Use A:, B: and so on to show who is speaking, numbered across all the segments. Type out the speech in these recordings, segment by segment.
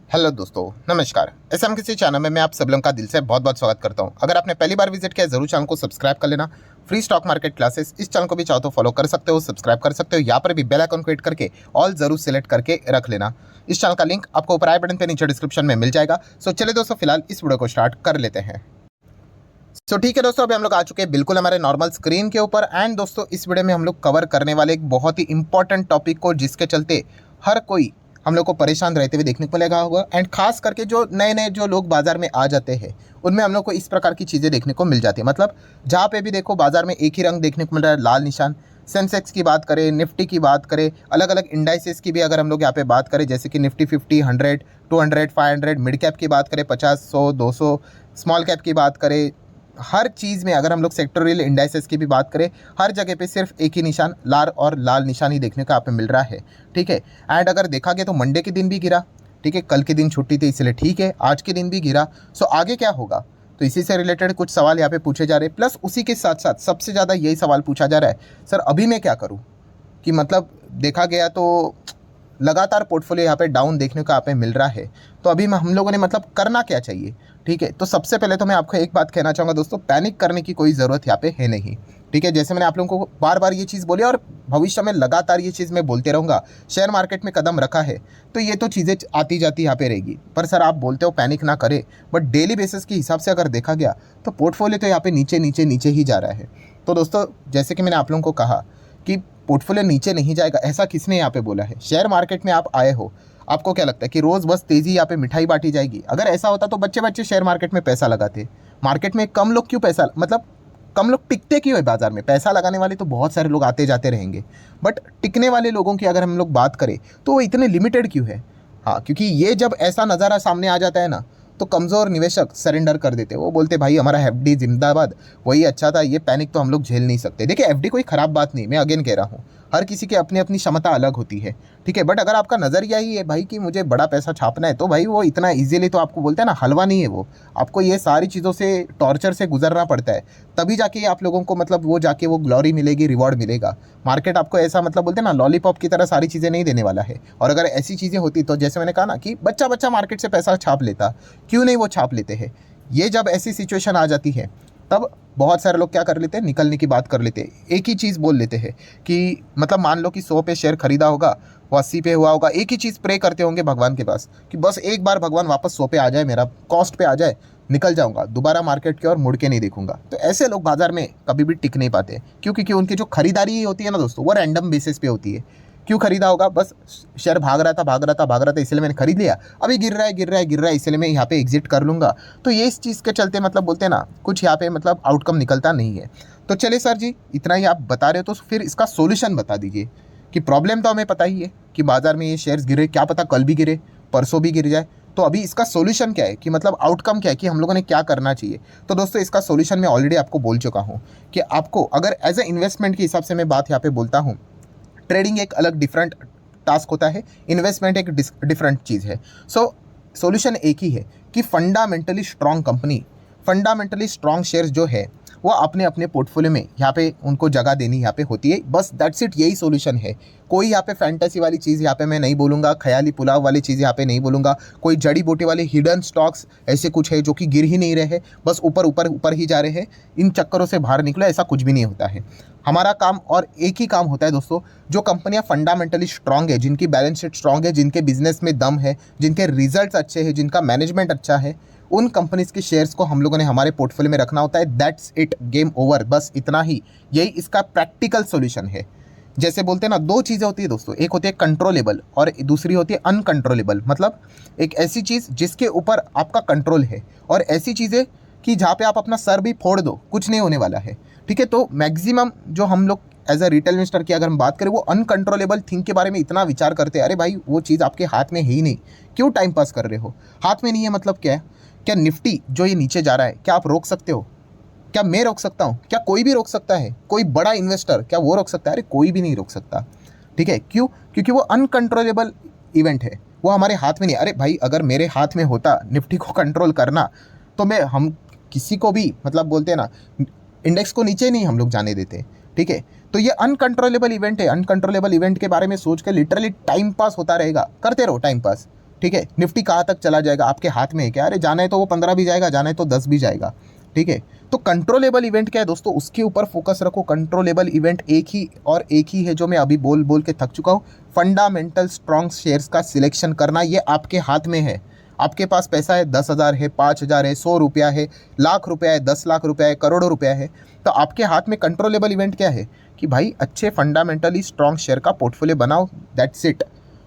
A: Hello दोस्तों, नमस्कार। SM किसी चैनल में मैं आप सब लोगों का दिल से बहुत बहुत स्वागत करता हूं। अगर आपने पहली बार विजिट किया जरूर चैनल को सब्सक्राइब कर लेना। फ्री स्टॉक मार्केट क्लासेस इस चैनल को भी चाहो तो फॉलो कर सकते हो, सब्सक्राइब कर सकते हो। यहाँ पर भी बेल आइकन को हिट करके ऑल जरूर सेलेक्ट करके रख लेना। इस चैनल का लिंक आपको ऊपर आई बटन पे नीचे डिस्क्रिप्शन में मिल जाएगा। सो चलिए दोस्तों, फिलहाल इस वीडियो को स्टार्ट कर लेते हैं। ठीक है दोस्तों, अभी हम लोग आ चुके हैं बिल्कुल हमारे नॉर्मल स्क्रीन के ऊपर। एंड दोस्तों, इस वीडियो में हम लोग कवर करने वाले एक बहुत ही इंपॉर्टेंट टॉपिक को, जिसके चलते हर कोई हम लोग को परेशान रहते हुए देखने को लगा होगा। एंड खास करके जो नए नए जो लोग बाजार में आ जाते हैं, उनमें हम लोग को इस प्रकार की चीज़ें देखने को मिल जाती है। मतलब जहाँ पे भी देखो बाजार में एक ही रंग देखने को मिल रहा है, लाल निशान। सेंसेक्स की बात करें, निफ्टी की बात करें, अलग अलग इंडाइसेस की भी अगर हम लोग यहाँ पे बात करें, जैसे कि निफ्टी 50, 100, 200, 500, मिड कैप की बात करें, 50, 100, 200, स्मॉल कैप की बात करें, हर चीज़ में अगर हम लोग सेक्टोरियल इंडाइसेस की भी बात करें, हर जगह पे सिर्फ एक ही निशान लाल और लाल निशान ही देखने को आप मिल रहा है। ठीक है। एंड अगर देखा गया तो मंडे के दिन भी गिरा। ठीक है, कल के दिन छुट्टी थी इसलिए ठीक है, आज के दिन भी गिरा। सो आगे क्या होगा, तो इसी से रिलेटेड कुछ सवाल यहाँ पे पूछे जा रहे हैं। प्लस उसी के साथ साथ सबसे ज़्यादा यही सवाल पूछा जा रहा है, सर अभी मैं क्या करूँ, कि मतलब देखा गया तो लगातार पोर्टफोलियो यहाँ पे डाउन देखने को यहाँ पे मिल रहा है। तो अभी हम लोगों ने मतलब करना क्या चाहिए। ठीक है, तो सबसे पहले तो मैं आपको एक बात कहना चाहूँगा दोस्तों, पैनिक करने की कोई ज़रूरत यहाँ पे है नहीं। ठीक है, जैसे मैंने आप लोगों को बार बार ये चीज़ बोली और भविष्य में लगातार ये चीज़ मैं बोलते रहूँगा। शेयर मार्केट में कदम रखा है तो ये तो चीज़ें आती जाती यहाँ पे रहेगी। पर सर आप बोलते हो पैनिक ना करें, बट डेली बेसिस के हिसाब से अगर देखा गया तो पोर्टफोलियो तो यहाँ पे नीचे नीचे नीचे ही जा रहा है। तो दोस्तों, जैसे कि मैंने आप लोगों को कहा कि पोर्टफोलियो नीचे नहीं जाएगा, ऐसा किसने यहाँ पे बोला है। शेयर मार्केट में आप आए हो, आपको क्या लगता है कि रोज़ बस तेज़ी यहाँ पे मिठाई बांटी जाएगी? अगर ऐसा होता तो बच्चे बच्चे शेयर मार्केट में पैसा लगाते। मार्केट में कम लोग क्यों पैसा, मतलब कम लोग टिकते क्यों है बाजार में? पैसा लगाने वाले तो बहुत सारे लोग आते जाते रहेंगे, बट टिकने वाले लोगों की अगर हम लोग बात करें तो वो इतने लिमिटेड क्यों है? हाँ, क्योंकि ये जब ऐसा नज़ारा सामने आ जाता है ना, तो कमज़ोर निवेशक सरेंडर कर देते। वो बोलते भाई हमारा एफडी जिंदाबाद, वही अच्छा था, ये पैनिक तो हम लोग झेल नहीं सकते। देखिए, एफडी कोई ख़राब बात नहीं, मैं अगेन कह रहा हूँ, हर किसी की अपनी अपनी क्षमता अलग होती है। ठीक है, बट अगर आपका नज़रिया ही है भाई कि मुझे बड़ा पैसा छापना है, तो भाई वो इतना ईजिली तो आपको बोलते हैं ना, हलवा नहीं है वो। आपको ये सारी चीज़ों से, टॉर्चर से गुजरना पड़ता है, तभी जाके आप लोगों को मतलब वो जाके वो ग्लोरी मिलेगी, रिवॉर्ड मिलेगा। मार्केट आपको ऐसा मतलब बोलते हैं ना, लॉलीपॉप की तरह सारी चीज़ें नहीं देने वाला है। और अगर ऐसी चीज़ें होती तो जैसे मैंने कहा ना कि बच्चा बच्चा मार्केट से पैसा छाप लेता, क्यों नहीं वो छाप लेते हैं। ये जब ऐसी सिचुएशन आ जाती है तब बहुत सारे लोग क्या कर लेते हैं, निकलने की बात कर लेते हैं। एक ही चीज़ बोल लेते हैं कि मतलब मान लो कि 100 पे शेयर खरीदा होगा, वो 80 पे हुआ होगा, एक ही चीज़ प्रे करते होंगे भगवान के पास कि बस एक बार भगवान वापस 100 पे आ जाए, मेरा कॉस्ट पे आ जाए, निकल जाऊंगा, दोबारा मार्केट की ओर मुड़ के नहीं देखूंगा। तो ऐसे लोग बाजार में कभी भी टिक नहीं पाते, क्योंकि उनकी जो खरीदारी होती है ना दोस्तों, वो रैंडम बेसिस पे होती है। क्यों खरीदा होगा, बस शेयर भाग रहा था भाग रहा था भाग रहा था, इसलिए मैंने खरीद लिया, अभी गिर रहा है गिर रहा है गिर रहा है, इसलिए मैं यहाँ पे एग्जिट कर लूँगा। तो ये इस चीज़ के चलते मतलब बोलते हैं ना, कुछ यहाँ पे मतलब आउटकम निकलता नहीं है। तो चलिए सर जी, इतना ही आप बता रहे हो तो फिर इसका सोल्यूशन बता दीजिए। कि प्रॉब्लम तो हमें पता ही है कि बाजार में ये शेयर्स गिरे, क्या पता कल भी गिरे, परसों भी गिर जाए। तो अभी इसका सोल्यूशन क्या है, कि मतलब आउटकम क्या है, कि हम लोगों ने क्या करना चाहिए। तो दोस्तों, इसका सोल्यूशन मैं ऑलरेडी आपको बोल चुका हूँ कि आपको अगर एज ए इन्वेस्टमेंट के हिसाब से मैं बात यहाँ पे बोलता हूँ, ट्रेडिंग एक अलग डिफरेंट टास्क होता है, इन्वेस्टमेंट एक डिफरेंट चीज़ है। सो सॉल्यूशन एक ही है कि fundamentally strong company, fundamentally strong shares जो है वो अपने अपने पोर्टफोलियो में यहाँ पे उनको जगह देनी यहाँ पे होती है। बस दैट्स इट, यही सॉल्यूशन है। कोई यहाँ पे फैंटेसी वाली चीज़ यहाँ पे मैं नहीं बोलूँगा, ख्याली पुलाव वाली चीज़ यहाँ पे नहीं बोलूँगा, कोई जड़ी बूटी वाले हिडन स्टॉक्स ऐसे कुछ है जो कि गिर ही नहीं रहे हैं, बस ऊपर ऊपर ऊपर ही जा रहे हैं, इन चक्करों से बाहर निकलो, ऐसा कुछ भी नहीं होता है। हमारा काम और एक ही काम होता है दोस्तों, जो कंपनियां फंडामेंटली स्ट्रांग है, जिनकी बैलेंस शीट स्ट्रांग है, जिनके बिजनेस में दम है, जिनके रिजल्ट्स अच्छे हैं, जिनका मैनेजमेंट अच्छा है, उन कंपनीज के शेयर्स को हम लोगों ने हमारे पोर्टफोलियो में रखना होता है। दैट्स इट, गेम ओवर, बस इतना ही। यही इसका प्रैक्टिकल सॉल्यूशन है। जैसे बोलते हैं ना, दो चीज़ें होती है दोस्तों, एक होती है कंट्रोलेबल और दूसरी होती है अनकंट्रोलेबल। मतलब एक ऐसी चीज़ जिसके ऊपर आपका कंट्रोल है, और ऐसी चीज़ें कि जहाँ पे आप अपना सर भी फोड़ दो, कुछ नहीं होने वाला है। ठीक है, तो मैक्सिमम जो हम लोग एज अ रिटेल इन्वेस्टर की अगर हम बात करें, वो अनकंट्रोलेबल थिंग के बारे में इतना विचार करते हैं। अरे भाई, वो चीज़ आपके हाथ में है ही नहीं, क्यों टाइम पास कर रहे हो? हाथ में नहीं है मतलब क्या है? क्या निफ्टी जो ये नीचे जा रहा है, क्या आप रोक सकते हो? क्या मैं रोक सकता हूँ? क्या कोई भी रोक सकता है? कोई बड़ा इन्वेस्टर क्या वो रोक सकता है? अरे कोई भी नहीं रोक सकता। ठीक है, क्यों? क्योंकि वो अनकंट्रोलेबल इवेंट है, वो हमारे हाथ में नहीं। अरे भाई, अगर मेरे हाथ में होता निफ्टी को कंट्रोल करना, तो मैं हम किसी को भी मतलब बोलते हैं ना, इंडेक्स को नीचे नहीं हम लोग जाने देते। ठीक है, तो ये अनकंट्रोलेबल इवेंट है। अनकंट्रोलेबल इवेंट के बारे में सोच के लिटरली टाइम पास होता रहेगा, करते रहो टाइम पास। ठीक है, निफ्टी कहाँ तक चला जाएगा आपके हाथ में है क्या? अरे जाना है तो वो 15 भी जाएगा, जाना है तो 10 भी जाएगा, ठीक है। तो कंट्रोलेबल इवेंट क्या है दोस्तों, उसके ऊपर फोकस रखो। कंट्रोलेबल इवेंट एक ही है जो मैं अभी बोल बोल के थक चुका हूँ। फंडामेंटल स्ट्रॉन्ग शेयर्स का सिलेक्शन करना ये आपके हाथ में है। आपके पास पैसा है, 10,000 है, 5,000 है, 100 रुपया है, लाख रुपया है, 10 लाख रुपया है, करोड़ों रुपया है, तो आपके हाथ में कंट्रोलेबल इवेंट क्या है कि भाई अच्छे फंडामेंटली स्ट्रॉन्ग शेयर का पोर्टफोलियो बनाओ, दैट्स इट।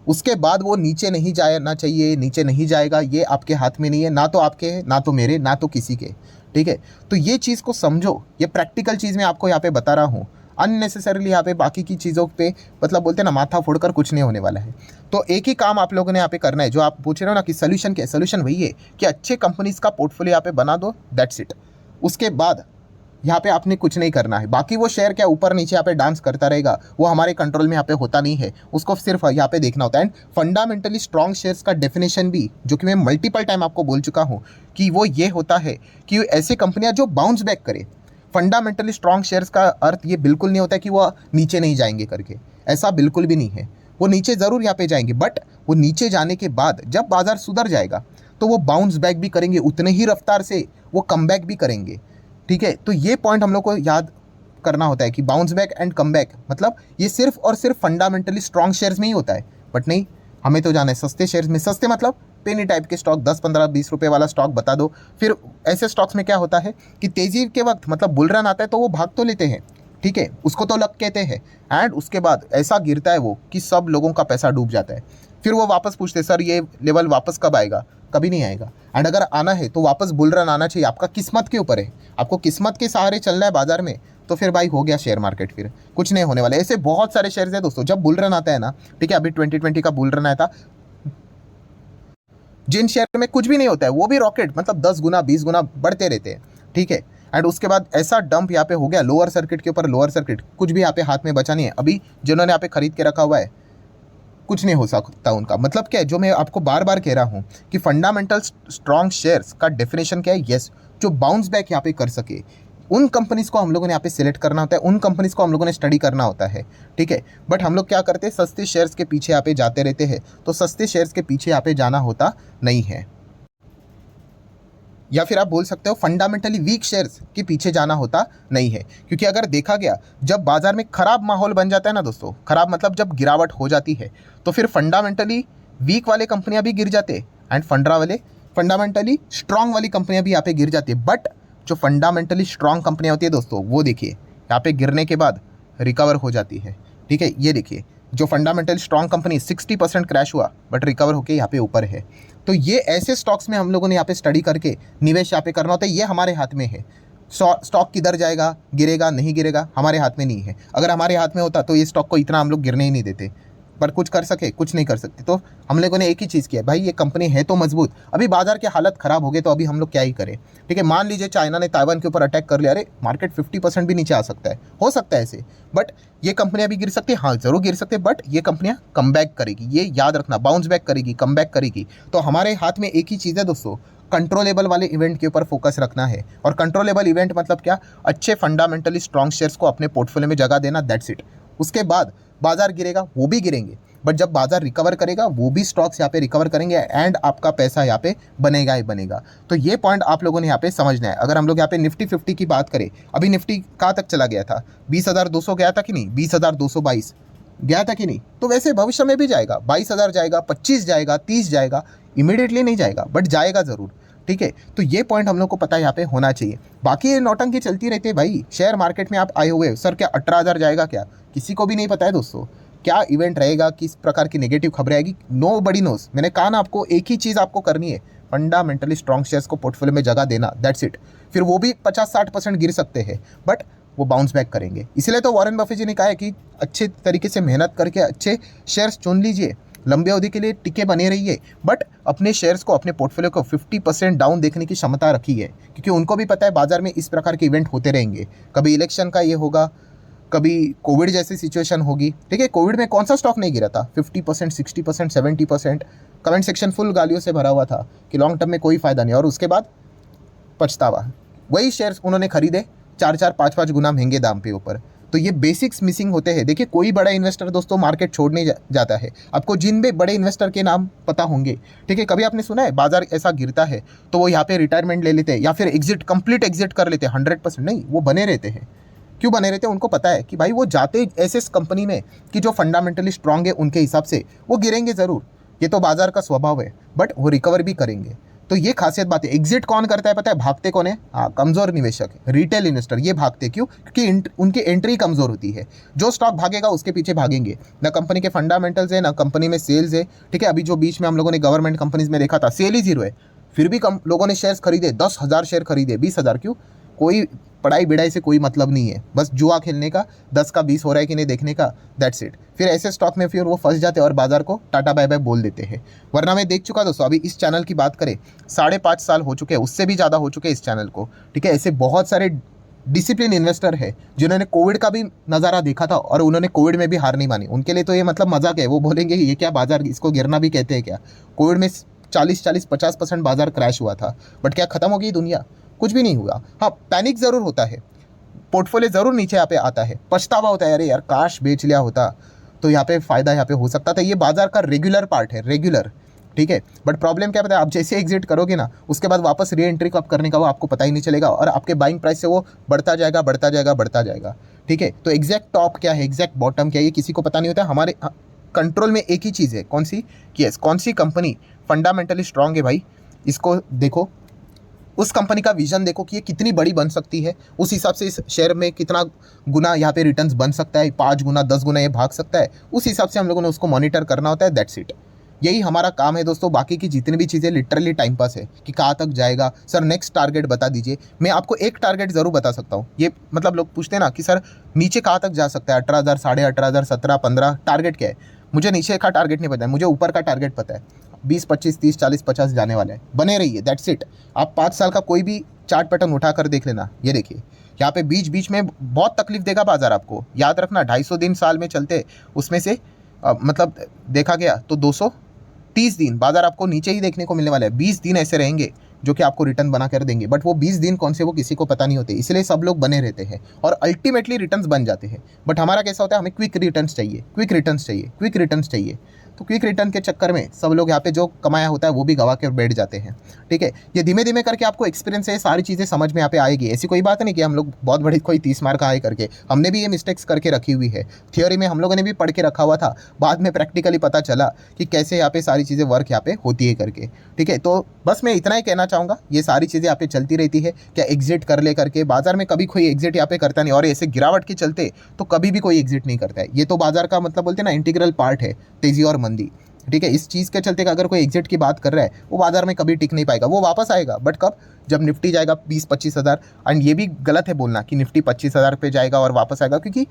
A: उसके बाद वो नीचे नहीं जाना चाहिए, नीचे नहीं जाएगा, ये आपके हाथ में नहीं है, ना तो आपके है, ना तो मेरे, ना तो किसी के, ठीक है। तो ये चीज़ को समझो, ये प्रैक्टिकल चीज़ मैं आपको यहाँ पे बता रहा हूँ। अननेसेसरीली यहाँ पे बाकी की चीज़ों पे मतलब बोलते हैं ना, माथा फोड़कर कुछ नहीं होने वाला है। तो एक ही काम आप लोगों ने यहाँ पे करना है, जो आप पूछ रहे हो ना कि सोल्यूशन क्या है, सोल्यूशन वही है कि अच्छे कंपनीज का पोर्टफोलियो यहाँ पे बना दो, दैट्स इट। उसके बाद यहाँ पे आपने कुछ नहीं करना है। बाकी वो शेयर क्या ऊपर नीचे यहाँ पे डांस करता रहेगा, वो हमारे कंट्रोल में यहाँ पे होता नहीं है, उसको सिर्फ यहाँ पे देखना होता है। एंड फंडामेंटली स्ट्रॉन्ग शेयर्स का डेफिनेशन भी, जो कि मैं मल्टीपल टाइम आपको बोल चुका हूँ, कि वो ये होता है कि ऐसी कंपनियाँ जो बाउंस बैक करे। फंडामेंटली स्ट्रॉन्ग शेयर्स का अर्थ ये बिल्कुल नहीं होता है कि वो नीचे नहीं जाएंगे करके, ऐसा बिल्कुल भी नहीं है। वो नीचे ज़रूर यहाँ पे जाएंगे, बट वो नीचे जाने के बाद जब बाजार सुधर जाएगा तो वो बाउंस बैक भी करेंगे, उतने ही रफ्तार से वो कम बैक भी करेंगे, ठीक है। तो ये पॉइंट हम लोग को याद करना होता है कि bounce back and come back मतलब ये सिर्फ और सिर्फ फंडामेंटली स्ट्रॉन्ग शेयर्स में ही होता है। बट नहीं, हमें तो जाना है सस्ते शेयर्स में। सस्ते मतलब पेनी टाइप के स्टॉक, 10, 15, 20 रुपये वाला स्टॉक बता दो। फिर ऐसे स्टॉक्स में क्या होता है कि तेज़ी के वक्त मतलब बुल रन आता है तो वो भाग तो लेते हैं, ठीक है, उसको तो लक कहते हैं। एंड उसके बाद ऐसा गिरता है वो कि सब लोगों का पैसा डूब जाता है। फिर वो वापस पूछते सर ये लेवल वापस कब आएगा? कभी नहीं आएगा। एंड अगर आना है तो वापस बुल रन आना चाहिए, आपका किस्मत के ऊपर है, आपको किस्मत के सहारे चलना है बाजार में, तो फिर भाई हो गया शेयर मार्केट, फिर कुछ नहीं होने वाला। ऐसे बहुत सारे शेयर्स हैं दोस्तों, जब बुल रन आता है ना, ठीक है, अभी 2020 का बुल रन आया था, जिन शेयर में कुछ भी नहीं होता है वो भी रॉकेट मतलब 10 गुना 20 गुना बढ़ते रहते हैं, ठीक है। एंड उसके बाद ऐसा डंप यहाँ पे हो गया लोअर सर्किट के ऊपर लोअर सर्किट, कुछ भी यहाँ पे हाथ में बचा नहीं है। अभी जिन्होंने यहाँ पे खरीद के रखा हुआ है कुछ नहीं हो सकता उनका। मतलब क्या है, जो मैं आपको बार बार कह रहा हूँ कि फंडामेंटल स्ट्रॉन्ग शेयर्स का डेफिनेशन क्या है, यस, जो बाउंस बैक यहाँ पे कर सके, उन कंपनीज को हम लोगों ने यहाँ पे सिलेक्ट करना होता है, उन कंपनीज को हम लोगों ने स्टडी करना होता है, ठीक है। बट हम लोग क्या करते हैं, सस्ते शेयर्स के पीछे यहाँ पे जाते रहते हैं। तो सस्ते शेयर्स के पीछे यहाँ पे जाना होता नहीं है, या फिर आप बोल सकते हो फंडामेंटली वीक शेयर्स के पीछे जाना होता नहीं है। क्योंकि अगर देखा गया, जब बाजार में खराब माहौल बन जाता है ना दोस्तों, खराब मतलब जब गिरावट हो जाती है, तो फिर फंडामेंटली वीक वाले कंपनियां भी गिर जाते हैं एंड फंडामेंटली स्ट्रांग वाली कंपनियां भी यहाँ पे गिर जाती है। बट जो फंडामेंटली स्ट्रांग कंपनियां होती है दोस्तों, वो देखिए यहाँ पे गिरने के बाद रिकवर हो जाती है, ठीक है। ये देखिए जो फंडामेंटल स्ट्रॉन्ग कंपनी 60% क्रैश हुआ बट रिकवर होकर यहाँ पे ऊपर है। तो ये ऐसे स्टॉक्स में हम लोगों ने यहाँ पे स्टडी करके निवेश यहाँ पे करना होता है। ये हमारे हाथ में है, स्टॉक किधर जाएगा, गिरेगा नहीं गिरेगा, हमारे हाथ में नहीं है। अगर हमारे हाथ में होता तो ये स्टॉक को इतना हम लोग गिरने ही नहीं देते। पर कुछ कर सके, कुछ नहीं कर सकते। तो हम लोगों ने एक ही चीज़ किया, भाई ये कंपनी है तो मजबूत, अभी बाजार की हालत खराब हो गई तो अभी हम लोग क्या ही करें, ठीक है। मान लीजिए चाइना ने ताइवान के ऊपर अटैक कर लिया, अरे मार्केट 50% भी नीचे आ सकता है, हो सकता है ऐसे, बट ये कंपनियां भी गिर सकती है, हाँ जरूर गिर सकते हैं, बट ये कंपनियां कम बैक करेगी, ये याद रखना, बाउंस बैक करेगी, कम बैक करेगी। तो हमारे हाथ में एक ही चीज़ है दोस्तों, कंट्रोलेबल वाले इवेंट के ऊपर फोकस रखना है। और कंट्रोलेबल इवेंट मतलब क्या, अच्छे फंडामेंटली स्ट्रॉन्ग शेयर्स को अपने पोर्टफोलियो में जगह देना, दैट्स इट। उसके बाद बाजार गिरेगा वो भी गिरेंगे, बट जब बाजार रिकवर करेगा वो भी स्टॉक्स यहाँ पे रिकवर करेंगे एंड आपका पैसा यहाँ पे बनेगा ही बनेगा। तो ये पॉइंट आप लोगों ने यहाँ पे समझना है। अगर हम लोग यहाँ पे निफ्टी 50 की बात करें, अभी निफ्टी कहाँ तक चला गया था, 20,200 गया था कि नहीं, 20,222 गया था कि नहीं। तो वैसे भविष्य में भी जाएगा, 22,000 जाएगा, 25 जाएगा, 30 जाएगा, इमीडिएटली नहीं जाएगा बट जाएगा ज़रूर, ठीक है। तो ये पॉइंट हम लोग को पता है यहाँ पे होना चाहिए। बाकी ये नौटंकी चलती रहती है भाई, शेयर मार्केट में आप आए हुए हो, सर क्या 18,000 जाएगा क्या, किसी को भी नहीं पता है दोस्तों, क्या इवेंट रहेगा, किस प्रकार की नेगेटिव खबरें आएगी, नो बडी नोस। मैंने कहा ना आपको, एक ही चीज़ आपको करनी है, फंडामेंटली स्ट्रॉन्ग शेयर्स को पोर्टफोलियो में जगह देना, दैट्स इट। फिर वो भी 50-60% गिर सकते हैं बट वो बाउंस बैक करेंगे। इसलिए तो वॉरेन बफेट जी ने कहा है कि अच्छे तरीके से मेहनत करके अच्छे शेयर्स चुन लीजिए, लंबे अवधि के लिए टिके बने रहिए, बट अपने शेयर्स को, अपने पोर्टफोलियो को 50% डाउन देखने की क्षमता रखी है। क्योंकि उनको भी पता है बाजार में इस प्रकार के इवेंट होते रहेंगे, कभी इलेक्शन का ये होगा, कभी कोविड जैसी सिचुएशन होगी, ठीक है। कोविड में कौन सा स्टॉक नहीं गिरा था, 50%, 60%, 70%। कमेंट सेक्शन फुल गालियों से भरा हुआ था कि लॉन्ग टर्म में कोई फायदा नहीं, और उसके बाद पछतावा। वही शेयर्स उन्होंने खरीदे 4-4, 5-5 गुना महंगे दाम पे ऊपर, तो ये बेसिक्स मिसिंग होते हैं। देखिए कोई बड़ा इन्वेस्टर दोस्तों मार्केट छोड़ने जाता है। आपको जिन भी बड़े इन्वेस्टर के नाम पता होंगे, ठीक है, कभी आपने सुना है बाजार ऐसा गिरता है तो वो यहाँ पे रिटायरमेंट ले लेते हैं या फिर एग्जिट, कंप्लीट एग्जिट कर लेते हैं? 100% नहीं, वो बने रहते हैं। क्यों बने रहते हैं? उनको पता है कि भाई वो जाते ऐसे कंपनी में कि जो फंडामेंटली स्ट्रांग है, उनके हिसाब से वो गिरेंगे ज़रूर, ये तो बाजार का स्वभाव है, बट वो रिकवर भी करेंगे। तो ये खासियत बात है। एग्जिट कौन करता है पता है? भागते कौन है? हाँ, कमज़ोर निवेशक, रिटेल इन्वेस्टर, ये भागते क्यों? क्योंकि उनकी एंट्री कमज़ोर होती है। जो स्टॉक भागेगा उसके पीछे भागेंगे, ना कंपनी के फंडामेंटल्स है, ना कंपनी में सेल्स है, ठीक है। अभी जो बीच में हम लोगों ने गवर्नमेंट कंपनीज में देखा था, सेल ही जीरो है, फिर भी लोगों ने शेयर्स खरीदे, 10,000 शेयर खरीदे, 20,000, क्यों? कोई पढ़ाई बिढ़ाई से कोई मतलब नहीं है, बस जुआ खेलने का, 10 का 20 हो रहा है कि नहीं देखने का, दैट्स इट। फिर ऐसे स्टॉक में फिर वो फंस जाते हैं और बाजार को टाटा बाय बाय बोल देते हैं। वरना मैं देख चुका दोस्तों, अभी इस चैनल की बात करें, 5.5 साल हो चुके हैं, उससे भी ज़्यादा हो चुके हैं इस चैनल को, ठीक है। ऐसे बहुत सारे डिसिप्लिन इन्वेस्टर है जिन्होंने कोविड का भी नज़ारा देखा था और उन्होंने कोविड में भी हार नहीं मानी। उनके लिए तो ये मतलब मजाक है, वो बोलेंगे ये क्या बाजार, इसको गिरना भी कहते हैं क्या? कोविड में 40-50% बाजार क्रैश हुआ था, बट क्या खत्म हो गई दुनिया? कुछ भी नहीं हुआ। हाँ, पैनिक ज़रूर होता है, पोर्टफोलियो ज़रूर नीचे यहाँ पे आता है, पछतावा होता है, अरे यार काश बेच लिया होता तो यहाँ पे फ़ायदा यहाँ पे हो सकता था। ये बाजार का रेगुलर पार्ट है, रेगुलर, ठीक है। बट प्रॉब्लम क्या पता है? आप जैसे एग्जिट करोगे ना, उसके बाद वापस री एंट्री कब करने का वो आपको पता ही नहीं चलेगा और आपके बाइंग प्राइस से वो बढ़ता जाएगा, बढ़ता जाएगा, बढ़ता जाएगा, ठीक है। तो एग्जैक्ट टॉप क्या है, एग्जैक्ट बॉटम क्या है, ये किसी को पता नहीं होता। हमारे कंट्रोल में एक ही चीज़ है, कौन सी? यस, कौन सी कंपनी फंडामेंटली स्ट्रांग है भाई, इसको देखो, उस कंपनी का विजन देखो कि ये कितनी बड़ी बन सकती है, उस हिसाब से इस शेयर में कितना गुना यहाँ पे रिटर्न्स बन सकता है, 5 गुना 10 गुना ये भाग सकता है, उस हिसाब से हम लोगों ने उसको मॉनिटर करना होता है, दैट्स इट। यही हमारा काम है दोस्तों। बाकी की जितनी भी चीज़ें लिटरली टाइम पास है कि कहाँ तक जाएगा, सर नेक्स्ट टारगेट बता दीजिए। मैं आपको एक टारगेट ज़रूर बता सकता हूँ, ये मतलब लोग पूछते हैं ना कि सर नीचे कहाँ तक जा सकता है, 18,000, 18,500, 17, 15, टारगेट क्या है? मुझे नीचे का टारगेट नहीं पता है, मुझे ऊपर का टारगेट पता है। 20, 25, 30, 40, 50 जाने वाले हैं, बने रहिए, दैट्स इट। आप 5 साल का कोई भी चार्ट पैटर्न उठा कर देख लेना, ये देखिए यहाँ पे बीच बीच में बहुत तकलीफ देगा बाजार आपको, याद रखना। 250 दिन साल में चलते, उसमें से मतलब देखा गया तो 230 दिन बाजार आपको नीचे ही देखने को मिलने वाला है। 20 दिन ऐसे रहेंगे जो कि आपको रिटर्न बना कर देंगे, बट वो 20 दिन कौन से वो किसी को पता नहीं होते, इसलिए सब लोग बने रहते हैं और अल्टीमेटली रिटर्न्स बन जाते हैं। बट हमारा कैसा होता है, हमें क्विक रिटर्न्स चाहिए, क्विक रिटर्न्स चाहिए, क्विक रिटर्न्स चाहिए। तो क्विक रिटर्न के चक्कर में सब लोग यहाँ पे जो कमाया होता है वो भी गवा के बैठ जाते हैं, ठीक है। ये धीमे धीमे करके आपको एक्सपीरियंस है, सारी चीज़ें समझ में यहाँ पे आएगी। ऐसी कोई बात नहीं कि हम लोग बहुत बड़ी कोई 30 मार्क आए करके, हमने भी ये मिस्टेक्स करके रखी हुई है। थियोरी में हम लोगों ने भी पढ़ के रखा हुआ था, बाद में प्रैक्टिकली पता चला कि कैसे यहाँ पे सारी चीज़ें वर्क यहाँ पे होती है करके, ठीक है। तो बस मैं इतना ही कहना चाहूँगा, ये सारी चीज़ें यहाँ पे चलती रहती है। क्या एग्जिट कर ले करके बाजार में कभी कोई एग्जिट यहाँ पे करता नहीं, और ऐसे गिरावट के चलते तो कभी भी कोई एग्जिट नहीं करता है। ये तो बाजार का मतलब बोलते हैं ना इंटीग्रल पार्ट है, तेज़ी और मंदी, ठीक है। इस चीज़ के चलते अगर कोई एग्जिट की बात कर रहा है, वो बाजार में कभी टिक नहीं पाएगा, वो वापस आएगा, बट कब? जब निफ्टी जाएगा 20-25 हज़ार। एंड ये भी गलत है बोलना कि निफ्टी 25,000 पे जाएगा और वापस आएगा, क्योंकि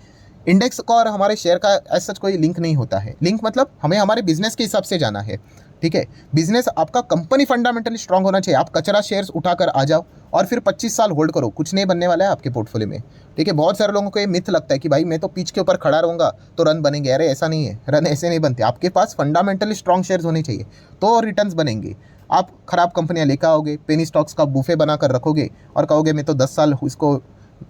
A: इंडेक्स का और हमारे शेयर का ऐसा कोई लिंक नहीं होता है। लिंक मतलब हमें हमारे बिजनेस के हिसाब से जाना है, ठीक है। बिजनेस आपका, कंपनी फंडामेंटली स्ट्रांग होना चाहिए। आप कचरा शेयर्स उठाकर आ जाओ और फिर 25 साल होल्ड करो, कुछ नहीं बनने वाला है आपके पोर्टफोलियो में, ठीक है। बहुत सारे लोगों को ये मिथ लगता है कि भाई मैं तो पिच के ऊपर खड़ा रहूँगा तो रन बनेंगे। अरे ऐसा नहीं है, रन ऐसे नहीं बनते। आपके पास फंडामेंटली स्ट्रांग शेयर्स होने चाहिए तो रिटर्न्स बनेंगे। आप खराब कंपनियाँ लेकर आओगे, पेनी स्टॉक्स का बुफे बना कर रखोगे और कहोगे मैं तो 10 साल इसको,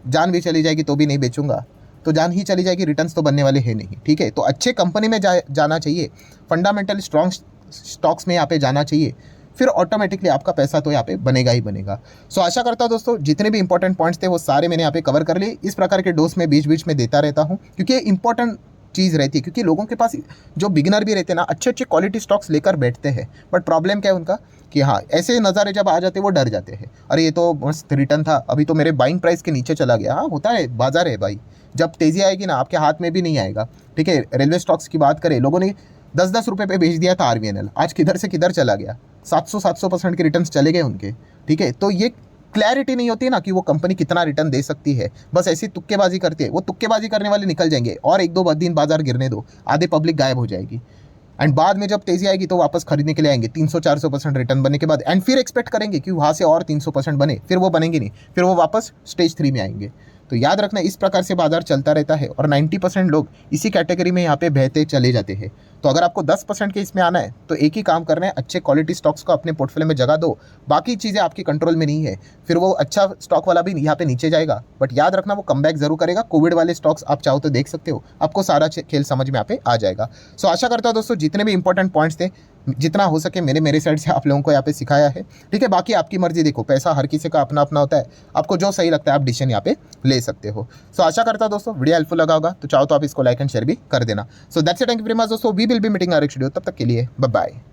A: जान भी चली जाएगी तो भी नहीं बेचूंगा, तो जान ही चली जाएगी, रिटर्न्स तो बनने वाले हैं नहीं, ठीक है। तो अच्छे कंपनी में जाना चाहिए, फंडामेंटली स्ट्रांग स्टॉक्स में यहाँ पे जाना चाहिए, फिर ऑटोमेटिकली आपका पैसा तो यहाँ पे बनेगा ही बनेगा। सो आशा करता हूँ दोस्तों जितने भी इंपॉर्टेंट पॉइंट्स थे वो सारे मैंने यहाँ पे कवर कर लिए। इस प्रकार के डोज में बीच बीच में देता रहता हूँ, क्योंकि इंपॉर्टेंट चीज़ रहती है, क्योंकि लोगों के पास जो बिगिनर भी रहते हैं ना, अच्छे अच्छे क्वालिटी स्टॉक्स लेकर बैठते हैं, बट प्रॉब्लम क्या है उनका कि हाँ ऐसे नज़ारे जब आ जाते हैं वो डर जाते हैं, अरे ये तो मस्त रिटर्न था, अभी तो मेरे बाइंग प्राइस के नीचे चला गया। हाँ होता है, बाजार है भाई, जब तेज़ी आएगी ना आपके हाथ में भी नहीं आएगा, ठीक है। रेलवे स्टॉक्स की बात करें, लोगों ने 10-10 रुपये पे बेच दिया था RVNL, आज किधर से किधर चला गया, 700% के रिटर्न्स चले गए उनके, ठीक है। तो ये क्लैरिटी नहीं होती है ना कि वो कंपनी कितना रिटर्न दे सकती है, बस ऐसी तुक्केबाजी करती है। वो तुक्केबाजी करने वाले निकल जाएंगे और 1-2 दिन बाजार गिरने दो, आधे पब्लिक गायब हो जाएगी, एंड बाद में जब तेज़ी आएगी तो वापस खरीदने के लिए आएंगे 300-400% रिटर्न बनने के बाद, एंड फिर एक्सपेक्ट करेंगे कि वहाँ से और 300% बने, फिर वो बनेंगे नहीं, फिर वो वापस स्टेज 3 में आएंगे। तो याद रखना, इस प्रकार से बाजार चलता रहता है और 90% लोग इसी कैटेगरी में यहाँ पे बहते चले जाते हैं। तो अगर आपको 10% के इसमें आना है तो एक ही काम करना है, अच्छे क्वालिटी स्टॉक्स को अपने पोर्टफोलियो में जगह दो। बाकी चीज़ें आपकी कंट्रोल में नहीं है, फिर वो अच्छा स्टॉक वाला भी यहाँ पे नीचे जाएगा, बट याद रखना वो कमबैक जरूर करेगा। कोविड वाले स्टॉक्स आप चाहो तो देख सकते हो, आपको सारा खेल समझ में यहाँ पे आ जाएगा। सो आशा करता हूँ दोस्तों जितने भी इंपॉर्टेंट पॉइंट्स थे, जितना हो सके मेरे साइड से आप लोगों को यहाँ पे सिखाया है। ठीक है, बाकी आपकी मर्जी, देखो पैसा हर किसी का अपना अपना होता है, आपको जो सही लगता है आप डिसीजन यहाँ पे ले सकते हो। सो आशा करता हूँ दोस्तों वीडियो हेल्पफुल लगा होगा, तो चाहो तो आप इसको लाइक एंड शेयर भी कर देना। So that's it, thank you very much दोस्तों, we will be meeting next video, तब तक के लिए बाय बाय।